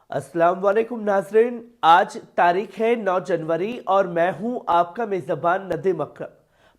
अस्सलाम वालेकुम नाज़रीन। आज तारीख है 9 जनवरी और मैं हूं आपका मेज़बान नदीम अकरम।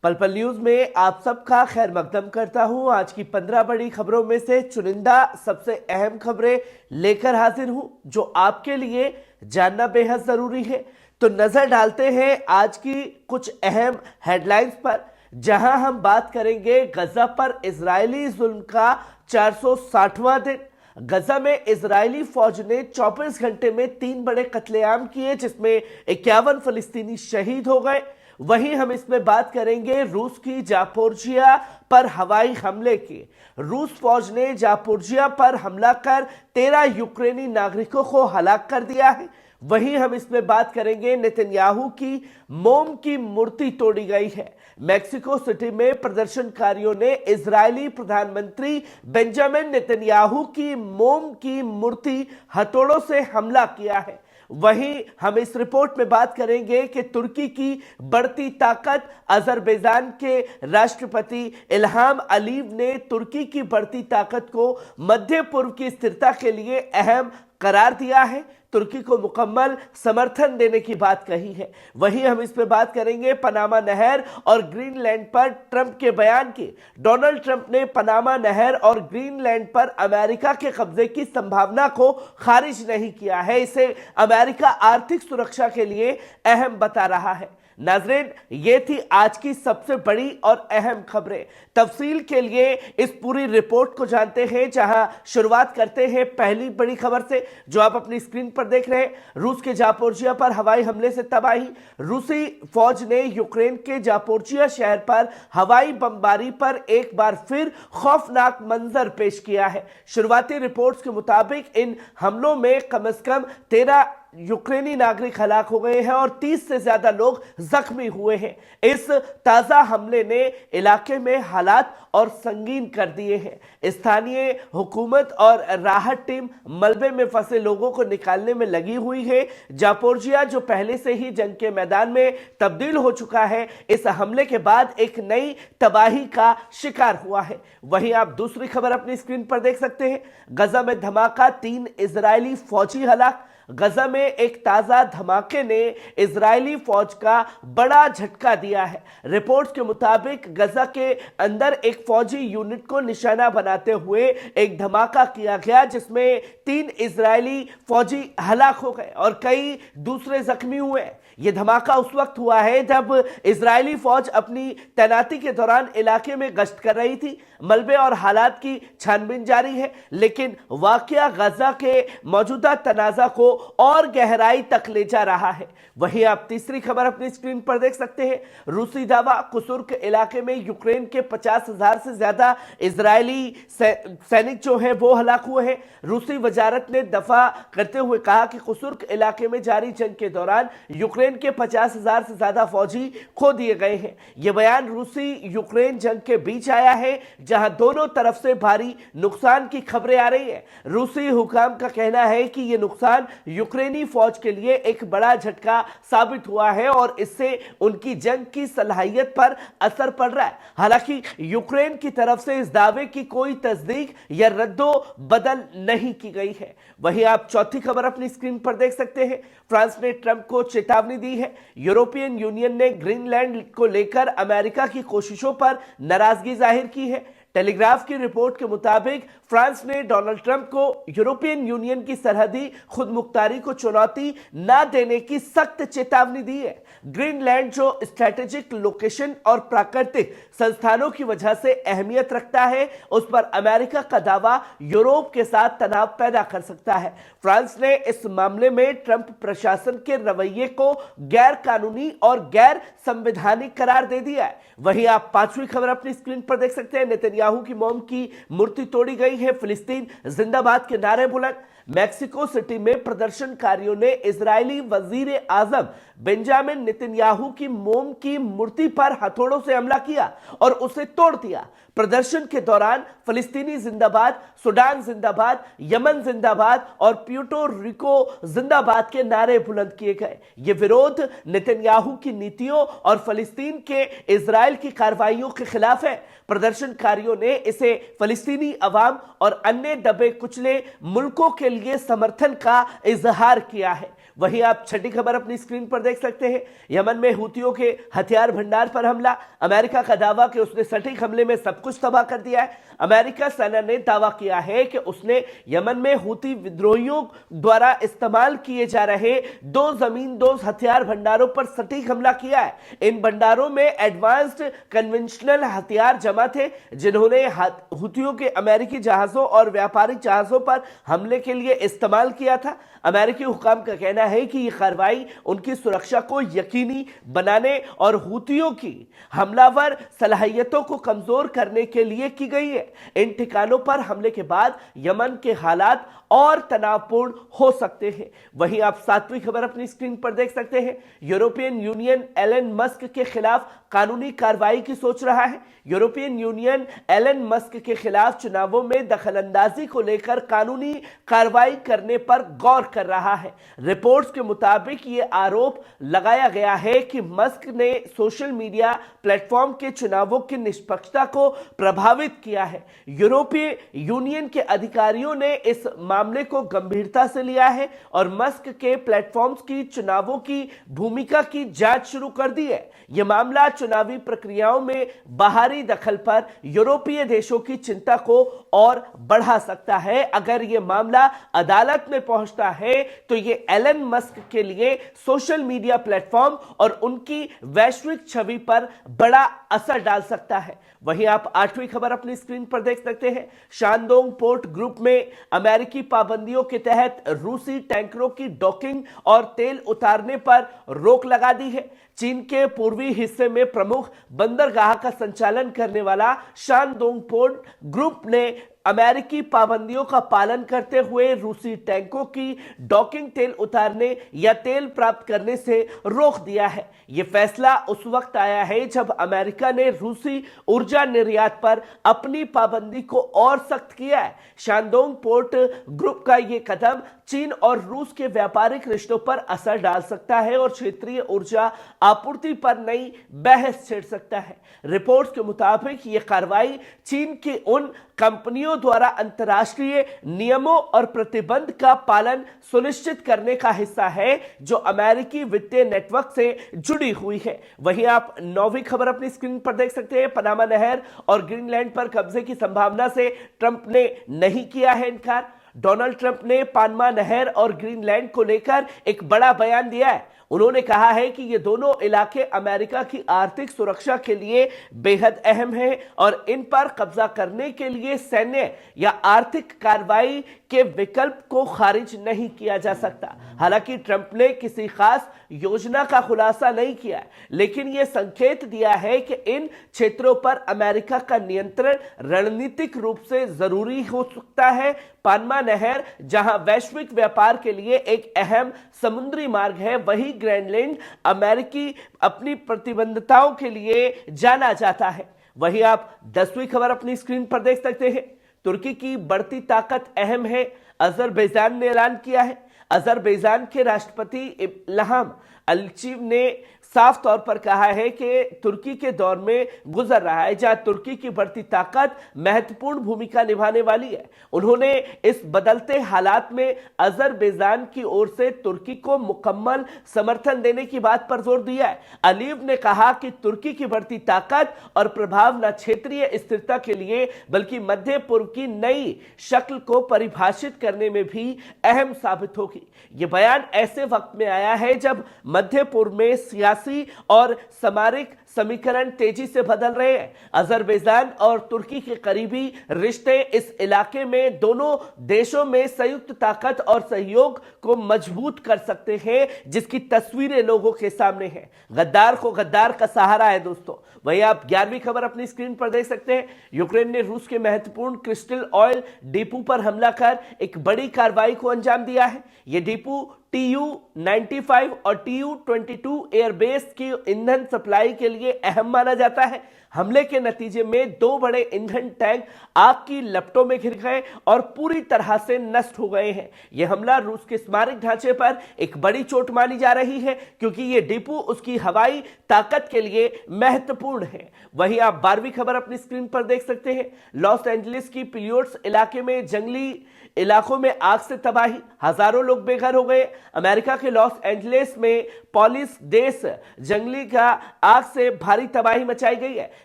पल पल न्यूज़ में आप सबका खैर मकदम करता हूं। आज की 15 बड़ी खबरों में से चुनिंदा सबसे अहम खबरें लेकर हाजिर हूं जो आपके लिए जानना बेहद ज़रूरी है। तो नज़र डालते हैं आज की कुछ अहम हेडलाइंस पर, जहां हम बात करेंगे गजा पर इजरायली जुल्म का 460वां दिन। गजा में इजरायली फौज ने 24 घंटे में 3 बड़े कत्लेआम किए, जिसमें 51 फलस्तीनी शहीद हो गए। वहीं हम इसमें बात करेंगे रूस की जापोरिजिया पर हवाई हमले की। रूस फौज ने जापोरिजिया पर हमला कर 13 यूक्रेनी नागरिकों को हलाक कर दिया है। वहीं हम इसमें बात करेंगे नेतन्याहू की मोम की मूर्ति तोड़ी गई है। मैक्सिको सिटी में प्रदर्शनकारियों ने इजरायली प्रधानमंत्री बेंजामिन नेतन्याहू की मोम की मूर्ति हथौड़ों से हमला किया है। वहीं हम इस रिपोर्ट में बात करेंगे कि तुर्की की बढ़ती ताकत। अजरबैजान के राष्ट्रपति इल्हाम अलीव ने तुर्की की बढ़ती ताकत को मध्य पूर्व की स्थिरता के लिए अहम करार दिया है। तुर्की को मुकम्मल समर्थन देने की बात कही है। वहीं हम इस पर बात करेंगे पनामा नहर और ग्रीनलैंड पर ट्रंप के बयान की। डोनाल्ड ट्रंप ने पनामा नहर और ग्रीनलैंड पर अमेरिका के कब्जे की संभावना को खारिज नहीं किया है। इसे अमेरिका आर्थिक सुरक्षा के लिए अहम बता रहा है। नाज़रीन, ये थी आज की सबसे बड़ी और अहम खबरें। तफसील के लिए इस पूरी रिपोर्ट को जानते हैं, जहां शुरुआत करते हैं पहली बड़ी खबर से जो आप अपनी स्क्रीन पर देख रहे हैं। रूस के जापोरिजिया पर हवाई हमले से तबाही। रूसी फौज ने यूक्रेन के जापोरिजिया शहर पर हवाई बमबारी पर एक बार फिर खौफनाक मंजर पेश किया है। शुरुआती रिपोर्ट्स के मुताबिक इन हमलों में कम से कम 13 यूक्रेनी नागरिक हलाक हो गए हैं और 30 से ज्यादा लोग जख्मी हुए हैं। इस ताजा हमले ने इलाके में हालात और संगीन कर दिए हैं। स्थानीय हुकूमत और राहत टीम मलबे में फंसे लोगों को निकालने में लगी हुई है। जापोरिजिया जो पहले से ही जंग के मैदान में तब्दील हो चुका है, इस हमले के बाद एक नई तबाही का शिकार हुआ है। वहीं आप दूसरी खबर अपनी स्क्रीन पर देख सकते हैं। गजा में धमाका, 3 इजरायली फौजी हलाक। गजा में एक ताजा धमाके ने इजरायली फौज का बड़ा झटका दिया है। रिपोर्ट्स के मुताबिक गजा के अंदर एक फौजी यूनिट को निशाना बनाते हुए एक धमाका किया गया, जिसमें 3 इजरायली फौजी हलाक हो गए और कई दूसरे जख्मी हुए। यह धमाका उस वक्त हुआ है जब इजरायली फौज अपनी तैनाती के दौरान इलाके में गश्त कर रही थी। मलबे और हालात की छानबीन जारी है, लेकिन वाकया गजा के मौजूदा तनाजा को और गहराई तक ले जा रहा है। वहीं आप तीसरी खबर अपनी स्क्रीन पर देख सकते हैं। रूसी दावा, कुर्स्क इलाके में यूक्रेन के 50,000 से ज्यादा इजरायली सैनिक जो है वो हलाक हुए हैं। रूसी वजारत ने दफा करते हुए कहा कि कुर्स्क इलाके में जारी जंग के दौरान यूक्रेन के 50,000 से ज्यादा फौजी खो दिए गए हैं। यह बयान रूसी यूक्रेन जंग के बीच आया है, जहां दोनों तरफ से भारी नुकसान की खबरें आ रही है। रूसी हुकाम का कहना है कि यह नुकसान यूक्रेनी फौज के लिए एक बड़ा झटका साबित हुआ है और इससे उनकी जंग की सलाहियत पर असर पड़ रहा है। हालांकि यूक्रेन की तरफ से इस दावे की कोई तस्दीक या रद्दो बदल नहीं की गई है। वहीं आप चौथी खबर अपनी स्क्रीन पर देख सकते हैं। फ्रांस ने ट्रंप को चेतावनी दी है। यूरोपियन यूनियन ने ग्रीनलैंड को लेकर अमेरिका की कोशिशों पर नाराजगी जाहिर की है। टेलीग्राफ की रिपोर्ट के मुताबिक फ्रांस ने डोनाल्ड ट्रंप को यूरोपियन यूनियन की सरहदी खुदमुख्तारी को चुनौती न देने की सख्त चेतावनी दी है। ग्रीनलैंड जो स्ट्रैटेजिक लोकेशन और प्राकृतिक संस्थानों की वजह से अहमियत रखता है, उस पर अमेरिका का दावा यूरोप के साथ तनाव पैदा कर सकता है। फ्रांस ने इस मामले में ट्रंप प्रशासन के रवैये को गैर कानूनी और गैर संवैधानिक करार दे दिया है। वहीं आप पांचवी खबर अपनी स्क्रीन पर देख सकते हैं। नेतन्याहू की मोम की मूर्ति तोड़ी गई है। फिलिस्तीन जिंदाबाद के नारे बुलंद। मैक्सिको सिटी में प्रदर्शनकारियों ने इजरायली वजीर आजम बेंजामिन नेतन्याहू की मोम की मूर्ति पर हथौड़ों से हमला किया और उसे तोड़ दिया। प्रदर्शन के दौरान फिलिस्तीनी जिंदाबाद, सूडान जिंदाबाद, यमन जिंदाबाद और प्यूर्टो रिको जिंदाबाद के नारे बुलंद किए गए। ये विरोध नेतन्याहू की नीतियों और फिलिस्तीन के इजराइल की कार्रवाइयों के खिलाफ है। प्रदर्शनकारियों ने इसे फिलिस्तीनी अवाम और अन्य दबे कुचले मुल्कों के लिए समर्थन का इजहार किया है। वहीं आप छठी खबर अपनी स्क्रीन पर देख सकते हैं। यमन में हूतियों के हथियार भंडार पर हमला, अमेरिका का दावा कि उसने सटीक हमले में सब कुछ तबाह कर दिया है। अमेरिका सेना ने दावा किया है कि उसने यमन में हूती विद्रोहियों द्वारा इस्तेमाल किए जा रहे 2 जमींदोज हथियार भंडारों पर सटीक हमला किया है। इन भंडारों में एडवांस्ड कन्वेंशनल हथियार जमा थे, जिन्होंने हूतियों के अमेरिकी जहाजों और व्यापारिक जहाजों पर हमले के लिए इस्तेमाल किया था। अमेरिकी हुकाम का कहना है कि यह कार्रवाई उनकी सुरक्षा को यकीनी बनाने और हूतियों की हमलावर सलाहियतों को कमजोर करने के लिए की गई है। इन ठिकानों पर हमले के बाद यमन के हालात और तनावपूर्ण हो सकते हैं। वहीं आप 7वीं खबर अपनी स्क्रीन पर देख सकते हैं। यूरोपियन यूनियन एलन मस्क के खिलाफ कानूनी कार्रवाई की सोच रहा है। यूरोपियन यूनियन एलन मस्क के खिलाफ चुनावों में दखलंदाजी को लेकर कानूनी कार्रवाई करने पर गौर कर रहा है। रिपोर्ट्स के मुताबिक ये आरोप लगाया गया है कि मस्क ने सोशल मीडिया प्लेटफॉर्म के चुनावों की निष्पक्षता को प्रभावित किया है। यूरोपीय यूनियन के अधिकारियों ने इस मामले को गंभीरता से लिया है और मस्क के प्लेटफॉर्म्स की चुनावों की भूमिका की जांच शुरू कर दी है। यह मामला चुनावी प्रक्रियाओं में बाहरी दखल पर यूरोपीय देशों की चिंता को और बढ़ा सकता है। अगर यह मामला अदालत में पहुंचता है तो यह एलन मस्क के लिए सोशल मीडिया प्लेटफॉर्म और उनकी वैश्विक छवि पर बड़ा असर डाल सकता है। वहीं आप 8वीं खबर अपनी स्क्रीन पर देख सकते हैं। शानडोंग पोर्ट ग्रुप में अमेरिकी पाबंदियों के तहत रूसी टैंकरों की डॉकिंग और तेल उतारने पर रोक लगा दी है। चीन के पूर्वी हिस्से में प्रमुख बंदरगाह का संचालन करने वाला शानडोंग पोर्ट ग्रुप ने अमेरिकी पाबंदियों का पालन करते हुए रूसी टैंकों की डॉकिंग, तेल उतारने या तेल प्राप्त करने से रोक दिया है। यह फैसला उस वक्त आया है जब अमेरिका ने रूसी ऊर्जा निर्यात पर अपनी पाबंदी को और सख्त किया है। शानडोंग पोर्ट ग्रुप का यह कदम चीन और रूस के व्यापारिक रिश्तों पर असर डाल सकता है और क्षेत्रीय ऊर्जा आपूर्ति पर नई बहस छेड़ सकता है। रिपोर्ट्स के मुताबिक यह कार्रवाई चीन की उन कंपनियों द्वारा अंतर्राष्ट्रीय नियमों और प्रतिबंध का पालन सुनिश्चित करने का हिस्सा है जो अमेरिकी वित्तीय नेटवर्क से जुड़ी हुई है। वहीं आप 9वीं खबर अपनी स्क्रीन पर देख सकते हैं। पनामा नहर और ग्रीनलैंड पर कब्जे की संभावना से ट्रंप ने नहीं किया है इनकार। डोनाल्ड ट्रंप ने पनामा नहर और ग्रीनलैंड को लेकर एक बड़ा बयान दिया है। उन्होंने कहा है कि ये दोनों इलाके अमेरिका की आर्थिक सुरक्षा के लिए बेहद अहम हैं और इन पर कब्जा करने के लिए सैन्य या आर्थिक कार्रवाई के विकल्प को खारिज नहीं किया जा सकता। हालांकि ट्रंप ने किसी खास योजना का खुलासा नहीं किया, लेकिन यह संकेत दिया है कि इन क्षेत्रों पर अमेरिका का नियंत्रण रणनीतिक रूप से जरूरी हो सकता है। पनामा नहर जहां वैश्विक व्यापार के लिए एक अहम समुद्री मार्ग है, वहीं ग्रीनलैंड अमेरिकी अपनी प्रतिबद्धताओं के लिए जाना जाता है। वहीं आप 10वीं खबर अपनी स्क्रीन पर देख सकते हैं। तुर्की की बढ़ती ताकत अहम है, अजरबैजान ने ऐलान किया है। अजरबैजान के राष्ट्रपति इल्हाम अलीयेव ने साफ तौर पर कहा है कि तुर्की के दौर में गुजर रहा है जहां तुर्की की बढ़ती ताकत महत्वपूर्ण भूमिका निभाने वाली है। उन्होंने इस बदलते हालात में अजरबैजान की ओर से तुर्की को मुकम्मल समर्थन देने की बात पर जोर दिया है। अलीव ने कहा कि तुर्की की बढ़ती ताकत और प्रभाव न क्षेत्रीय स्थिरता के लिए बल्कि मध्य पूर्व की नई शक्ल को परिभाषित करने में भी अहम साबित होगी। यह बयान ऐसे वक्त में आया है जब मध्य पूर्व में सियासी और सामरिक समीकरण तेजी से बदल रहे हैं। अजरबैजान और तुर्की के करीबी रिश्ते इस इलाके में दोनों देशों में संयुक्त ताकत और सहयोग को मजबूत कर सकते हैं, जिसकी तस्वीरें लोगों के सामने हैं। गद्दार को गद्दार का सहारा है दोस्तों। वहीं आप 11वीं खबर अपनी स्क्रीन पर देख सकते हैं। यूक्रेन ने रूस के महत्वपूर्ण क्रिस्टल ऑयल डिपो पर हमला कर एक बड़ी कार्रवाई को अंजाम दिया है। यह डिपो TU-95 और TU-22 एयरबेस की ईंधन सप्लाई के लिए अहम माना जाता है। हमले के नतीजे में 2 बड़े ईंधन टैंक आग की लपटों में घिर गए और पूरी तरह से नष्ट हो गए हैं। यह हमला रूस के स्मारक ढांचे पर एक बड़ी चोट मानी जा रही है, क्योंकि यह डिपो उसकी हवाई ताकत के लिए महत्वपूर्ण है। वहीं आप 12वीं खबर अपनी स्क्रीन पर देख सकते हैं। लॉस एंजलिस की पिलियोट्स इलाके में जंगली इलाकों में आग से तबाही, हजारों लोग बेघर हो गए। अमेरिका के लॉस एंजलिस में पॉलिस देश जंगली का आग से भारी तबाही मचाई गई है।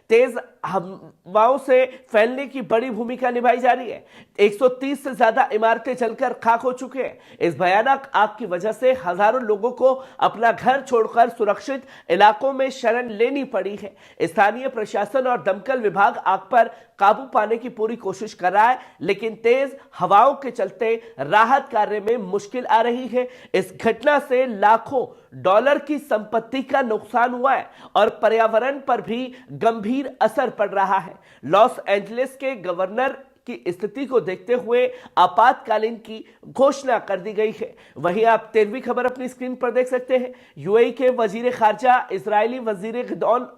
तेज हवाओं से फैलने की बड़ी भूमिका निभाई जा रही है। 130 से ज्यादा इमारतें जलकर खाक हो चुके हैं। इस भयानक आग की वजह से हजारों लोगों को अपना घर छोड़कर सुरक्षित इलाकों में शरण लेनी पड़ी है। स्थानीय प्रशासन और दमकल विभाग आग पर काबू पाने की पूरी कोशिश कर रहा है, लेकिन तेज हवाओं के चलते राहत कार्य में मुश्किल आ रही है। इस घटना से लाखों डॉलर की संपत्ति का नुकसान हुआ है और पर्यावरण पर भी गंभीर असर पड़ रहा है। लॉस एंजलिस के गवर्नर की स्थिति को देखते हुए आपातकालीन की घोषणा कर दी गई है। वहीं आप 13वीं खबर अपनी स्क्रीन पर देख सकते हैं। यूएई के वजीर खारजा इजरायली वजीर गिदौन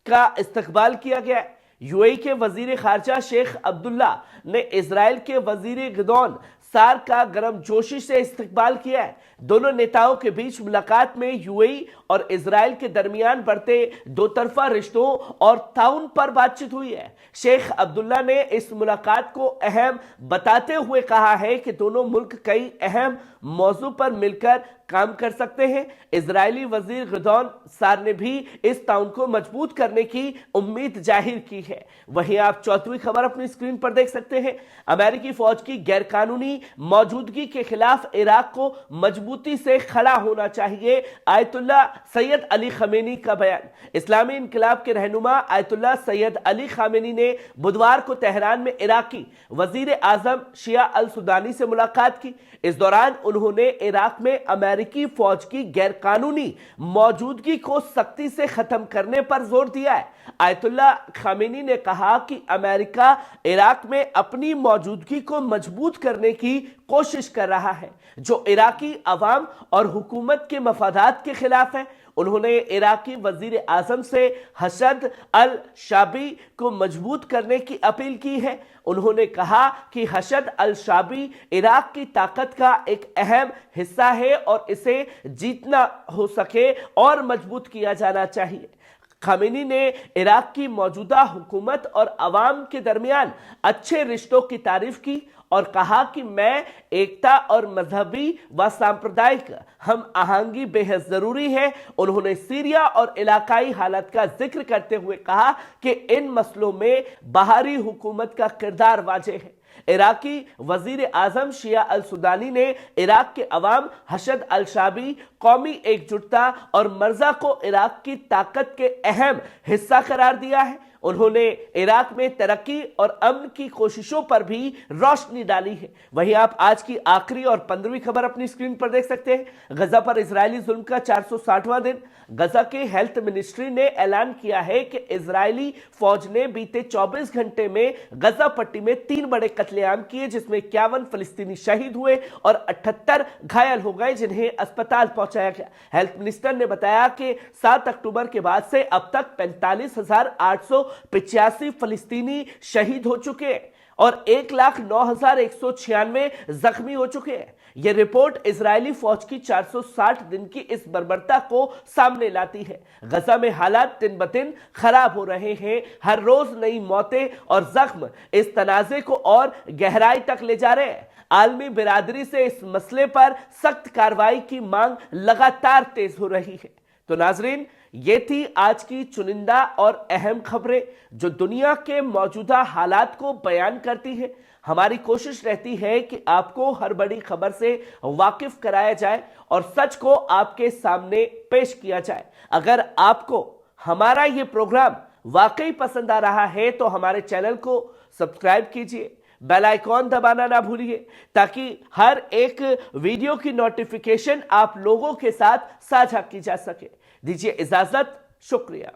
का इस्तकबाल किया गया है। यूएई के वजीर खारजा शेख अब्दुल्ला ने इजराइल के वजीर गिदौन सार का गर्मजोशी से इस्तकबाल किया है। दोनों नेताओं के बीच मुलाकात में यूएई और इजराइल के दरमियान बढ़ते दो तरफा रिश्तों और ताउन पर बातचीत हुई है। शेख अब्दुल्ला ने इस मुलाकात को अहम बताते हुए कहा है कि दोनों मुल्क कई अहम मौजू पर मिलकर काम कर सकते हैं। इजरायली वजीर गिदौन सार ने भी इस ताउन को मजबूत करने की उम्मीद जाहिर की है। वहीं आप 14वीं खबर अपनी स्क्रीन पर देख सकते हैं। अमेरिकी फौज की गैरकानूनी मौजूदगी के खिलाफ इराक को मजबूती से खड़ा होना चाहिए, आयतुल्ला सैयद अली खमेनी का बयान। इस्लामी इनकलाब के रहनुमा आयतुल्ला सैयद अली खामेनी ने बुधवार को तेहरान में इराकी वजीर आजम शिया अल सुदानी से मुलाकात की। इस दौरान उन्होंने इराक में अमेरिकी फौज की गैरकानूनी मौजूदगी को सख्ती से खत्म करने पर जोर दिया है। आयतुल्ला खामेनी ने कहा कि अमेरिका इराक में अपनी मौजूदगी को मजबूत करने की कोशिश कर रहा है, जो इराकी अवाम और हुकूमत के मफादात के खिलाफ है। उन्होंने इराकी वजीर आजम से हशद अल शाबी को मजबूत करने की अपील की है। उन्होंने कहा कि हशद अल शाबी इराक की ताकत का एक अहम हिस्सा है और इसे जीतना हो सके और मजबूत किया जाना चाहिए। खामेनी ने इराक की मौजूदा हुकूमत और अवाम के दरमियान अच्छे रिश्तों की तारीफ की और कहा कि मैं एकता और मजहबी व सांप्रदायिक हम आहंगी बेहद जरूरी है। उन्होंने सीरिया और इलाकाई हालत का जिक्र करते हुए कहा कि इन मसलों में बाहरी हुकूमत का किरदार वाजे है। इराकी वजीर आजम शिया अल सुदानी ने इराक के अवाम, हशद अल शाबी, कौमी एकजुटता और मर्जा को इराक की ताकत के अहम हिस्सा करार दिया है। उन्होंने इराक में तरक्की और अमन की कोशिशों पर भी रोशनी डाली है। वहीं आप आज की आखिरी और 15वीं खबर अपनी स्क्रीन पर देख सकते हैं। गजा पर इजरायली जुल्म का 460वां दिन। गजा के हेल्थ मिनिस्ट्री ने ऐलान किया है कि इजरायली फौज ने बीते 24 घंटे में गजा पट्टी में 3 बड़े कत्लेआम किए, जिसमें 51 फलस्तीनी शहीद हुए और 78 घायल हो गए, जिन्हें अस्पताल पहुंचाया गया। हेल्थ मिनिस्टर ने बताया कि 7 अक्टूबर के बाद से अब तक 45,885 फलस्तीनी शहीद हो चुके हैं और 1,09,196 जख्मी हो चुके हैं। यह रिपोर्ट इजरायली फौज की 460 दिन की इस बर्बरता को सामने लाती है। गजा में हालात दिन ब दिन खराब हो रहे हैं। हर रोज नई मौतें और जख्म इस तनाजे को और गहराई तक ले जा रहे हैं। आलमी बिरादरी से इस मसले पर सख्त कार्रवाई की मांग लगातार तेज हो रही है। तो नाजरीन, ये थी आज की चुनिंदा और अहम खबरें जो दुनिया के मौजूदा हालात को बयान करती है। हमारी कोशिश रहती है कि आपको हर बड़ी खबर से वाकिफ कराया जाए और सच को आपके सामने पेश किया जाए। अगर आपको हमारा ये प्रोग्राम वाकई पसंद आ रहा है तो हमारे चैनल को सब्सक्राइब कीजिए, बेल आइकॉन दबाना ना भूलिए, ताकि हर एक वीडियो की नोटिफिकेशन आप लोगों के साथ साझा की जा सके। दीजिए इजाजत, शुक्रिया।